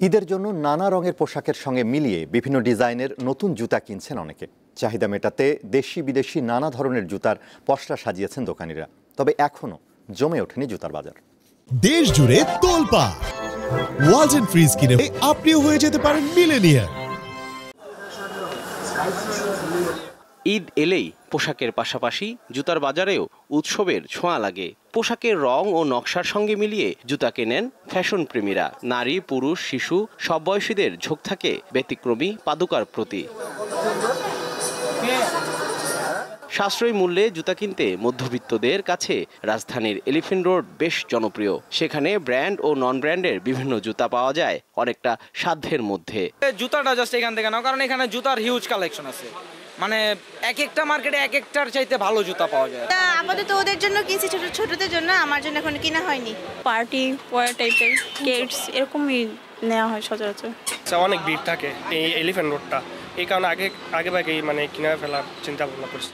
ঈদের জন্য নানা রঙের পোশাকের সঙ্গে মিলিয়ে বিভিন্ন ডিজাইনের নতুন জুতা কিনছেন অনেকে। চাহিদা মেটাতে দেশি বিদেশি নানা ধরনের জুতার পসরা সাজিয়েছেন দোকানিরা। তবে এখনো জমে ওঠেনি জুতার বাজার। দেশ জুড়ে তোলপাড়। ওয়ালটন ফ্রিজ কিনে আপনিও হয়ে যেতে পারেন মিলেনিয়ার। ঈদ এলেই পোশাকের পাশাপাশি জুতার বাজারেও উৎসবের ছোঁয়া লাগে। পোশাকের রং ও নকশার সঙ্গে মিলিয়ে জুতা কেনেন ফ্যাশন প্রেমীরা। নারী, পুরুষ, শিশু সব বয়সীদের ঝোঁক থাকে ব্যতিক্রমী পাদুকার প্রতি। সাশ্রয়ী মূল্যে জুতা কিনতে মধ্যবিত্তদের কাছে রাজধানীর এলিফ্যান্ট রোড বেশ জনপ্রিয়। সেখানে ব্র্যান্ড ও নন ব্র্যান্ডের বিভিন্ন জুতা পাওয়া যায় অনেকটা সাধ্যের মধ্যে। জুতাটা জাস্ট এখান থেকে নাও, কারণ এখানে জুতার হিউজ কালেকশন আছে। মানে এক একটা মার্কেটে এক একটার চাইতে ভালো জুতা পাওয়া যায়। আপাতত ওদের জন্য কিনছি, ছোটদের জন্য। আমার জন্য এখন কিনা হয়নি। পার্টি ওয়্যার টাইপের কিডস এরকমই নেওয়া হয় সচরাচর। অনেক ভিড় থাকে এই এলিফ্যান্ট রোডটা, এই কারণে আগে মানে কিনে ফেলার চিন্তা ভাবনা করছি।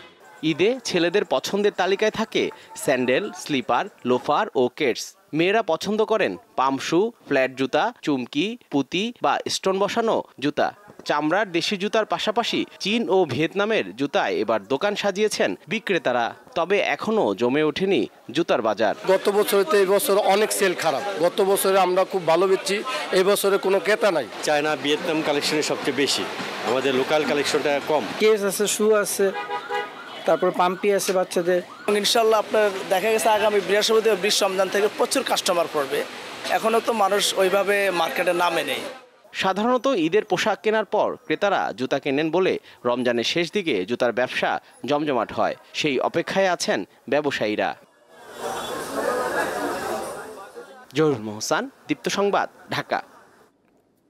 ঈদে ছেলেদের পছন্দের তালিকায় থাকে স্যান্ডেল, স্লিপার, লোফার ও কেটস। মেয়েরা পছন্দ করেন পাম শু, ফ্ল্যাট জুতা, চুমকি, পুঁতি বা স্টোন বসানো জুতা। চামড়ার দেশি জুতার পাশাপাশি চীন ও ভিয়েতনামের জুতায় এবার দোকান সাজিয়েছেন বিক্রেতারা। তবে এখনো জমে ওঠেনি জুতার বাজার। গত বছরে তো এই বছর অনেক সেল খারাপ। গত বছরে আমরা খুব ভালো বেচছি, এই বছরে কোনো ক্রেতা নাই। চায়না ভিয়েতনাম কালেকশনের সবচেয়ে বেশি, আমাদের লোকাল কালেকশনটা কম। কেস আছে, শু আছে, তারপর পাম্পি আছে বাচ্চাদের। ইনশাল্লাহ আপনার দেখা গেছে আগামী বৃহস্পতিবার 20 রমজান থেকে প্রচুর কাস্টমার পড়বে। এখনো তো মানুষ ওইভাবে মার্কেটে নামে নেই। সাধারণত ঈদের পোশাক কেনার পর ক্রেতারা জুতা কেনেন বলে রমজানের শেষ দিকে জুতার ব্যবসা জমজমাট হয়। সেই অপেক্ষায় আছেন ব্যবসায়ীরা। জহিরুল মোহসান, দীপ্ত সংবাদ, ঢাকা।